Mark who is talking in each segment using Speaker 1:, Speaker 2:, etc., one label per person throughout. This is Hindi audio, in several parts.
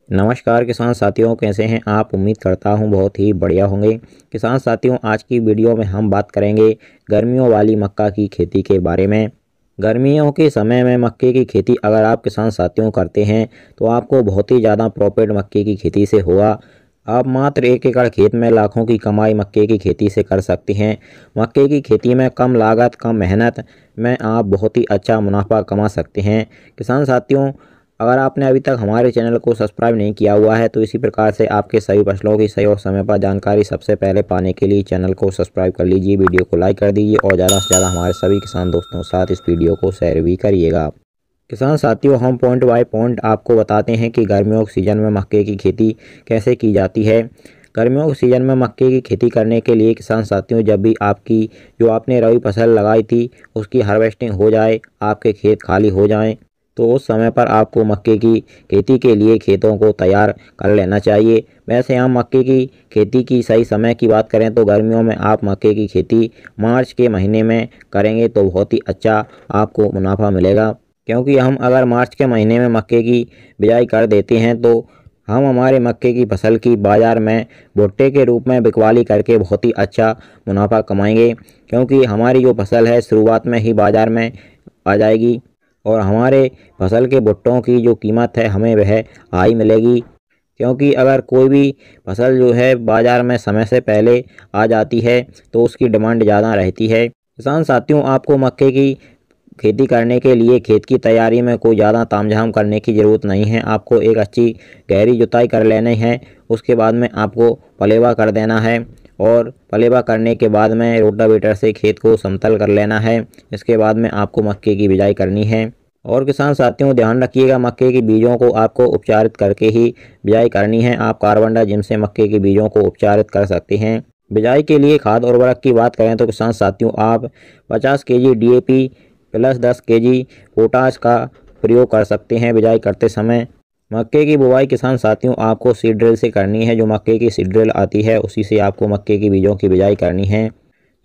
Speaker 1: नमस्कार किसान साथियों, कैसे हैं आप। उम्मीद करता हूं बहुत ही बढ़िया होंगे। किसान साथियों, आज की वीडियो में हम बात करेंगे गर्मियों वाली मक्का की खेती के बारे में। गर्मियों के समय में मक्के की खेती अगर आप किसान साथियों करते हैं तो आपको बहुत ही ज़्यादा प्रॉफिट मक्के की खेती से होगा। आप मात्र 1 एकड़ खेत में लाखों की कमाई मक्के की खेती से कर सकते हैं। मक्के की खेती में कम लागत कम मेहनत में आप बहुत ही अच्छा मुनाफा कमा सकते हैं। किसान साथियों, अगर आपने अभी तक हमारे चैनल को सब्सक्राइब नहीं किया हुआ है तो इसी प्रकार से आपके सभी फसलों की सही और समय पर जानकारी सबसे पहले पाने के लिए चैनल को सब्सक्राइब कर लीजिए, वीडियो को लाइक कर दीजिए और ज़्यादा से ज़्यादा हमारे सभी किसान दोस्तों के साथ इस वीडियो को शेयर भी करिएगा। किसान साथियों, हम पॉइंट बाय पॉइंट आपको बताते हैं कि गर्मियों के सीज़न में मक्के की खेती कैसे की जाती है। गर्मियों के सीज़न में मक्के की खेती करने के लिए किसान साथियों, जब भी आपकी जो आपने रबी फसल लगाई थी उसकी हार्वेस्टिंग हो जाए, आपके खेत खाली हो जाएं, तो उस समय पर आपको मक्के की खेती के लिए खेतों को तैयार कर लेना चाहिए। वैसे हम मक्के की खेती की सही समय की बात करें तो गर्मियों में आप मक्के की खेती मार्च के महीने में करेंगे तो बहुत ही अच्छा आपको मुनाफा मिलेगा। क्योंकि हम अगर मार्च के महीने में मक्के की बिजाई कर देते हैं तो हम हमारे मक्के की फसल की बाज़ार में भुट्टे के रूप में बिकवाली करके बहुत ही अच्छा मुनाफा कमाएंगे। क्योंकि हमारी जो फसल है शुरुआत में ही बाज़ार में आ जाएगी और हमारे फसल के भुट्टों की जो कीमत है हमें वह हाई मिलेगी। क्योंकि अगर कोई भी फसल जो है बाज़ार में समय से पहले आ जाती है तो उसकी डिमांड ज़्यादा रहती है। किसान साथियों, आपको मक्के की खेती करने के लिए खेत की तैयारी में कोई ज़्यादा तामझाम करने की ज़रूरत नहीं है। आपको एक अच्छी गहरी जुताई कर लेनी है, उसके बाद में आपको पलेवा कर देना है और पलेवा करने के बाद में रोटावेटर से खेत को समतल कर लेना है। इसके बाद में आपको मक्के की बिजाई करनी है। और किसान साथियों, ध्यान रखिएगा, मक्के के बीजों को आपको उपचारित करके ही बिजाई करनी है। आप कार्बन डाइजिम से मक्के के बीजों को उपचारित कर सकते हैं। बिजाई के लिए खाद और उर्वरक की बात करें तो किसान साथियों, आप 50 KG DAP plus 10 KG potash का प्रयोग कर सकते हैं बिजाई करते समय। मक्के की बुवाई किसान साथियों आपको सीड ड्रिल से करनी है। जो मक्के की सीड ड्रिल आती है उसी से आपको मक्के के बीजों की बिजाई करनी है।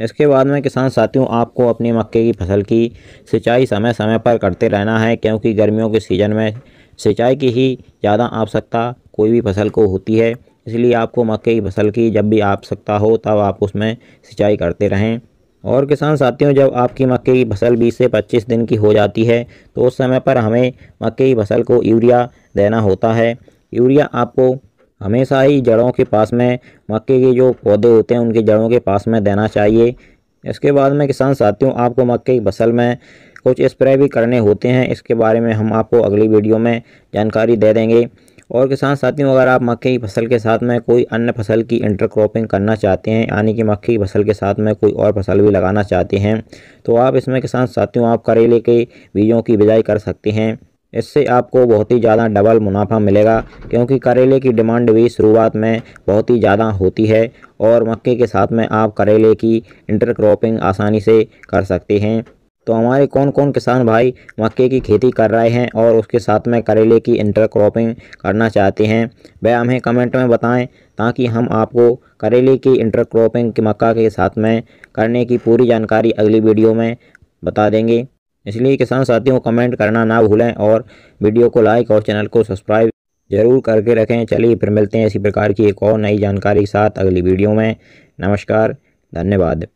Speaker 1: इसके बाद में किसान साथियों, आपको अपनी मक्के की फसल की सिंचाई समय समय पर करते रहना है। क्योंकि गर्मियों के सीज़न में सिंचाई की ही ज़्यादा आवश्यकता कोई भी फसल को होती है। इसलिए आपको मक्के की फसल की जब भी आवश्यकता हो तब आप उसमें सिंचाई करते रहें। और किसान साथियों, जब आपकी मक्के की फसल 20 से 25 दिन की हो जाती है तो उस समय पर हमें मक्के की फसल को यूरिया देना होता है। यूरिया आपको हमेशा ही जड़ों के पास में, मक्के के जो पौधे होते हैं उनकी जड़ों के पास में देना चाहिए। इसके बाद में किसान साथियों, आपको मक्के की फसल में कुछ स्प्रे भी करने होते हैं। इसके बारे में हम आपको अगली वीडियो में जानकारी दे देंगे। और किसान साथियों, अगर आप मक्के की फसल के साथ में कोई अन्य फसल की इंटरक्रॉपिंग करना चाहते हैं, यानी कि मक्के की फसल के साथ में कोई और फसल भी लगाना चाहते हैं, तो आप इसमें किसान साथियों आप करेले के बीजों की बिजाई कर सकते हैं। इससे आपको बहुत ही ज़्यादा डबल मुनाफा मिलेगा। क्योंकि करेले की डिमांड भी शुरुआत में बहुत ही ज़्यादा होती है और मक्के के साथ में आप करेले की इंटरक्रॉपिंग आसानी से कर सकते हैं। तो हमारे कौन कौन किसान भाई मक्के की खेती कर रहे हैं और उसके साथ में करेले की इंटरक्रॉपिंग करना चाहते हैं, वह हमें कमेंट में बताएं, ताकि हम आपको करेले की इंटरक्रॉपिंग की मक्का के साथ में करने की पूरी जानकारी अगली वीडियो में बता देंगे। इसलिए किसान साथियों, कमेंट करना ना भूलें और वीडियो को लाइक और चैनल को सब्सक्राइब जरूर करके रखें। चलिए फिर मिलते हैं इसी प्रकार की एक और नई जानकारी के साथ अगली वीडियो में। नमस्कार, धन्यवाद।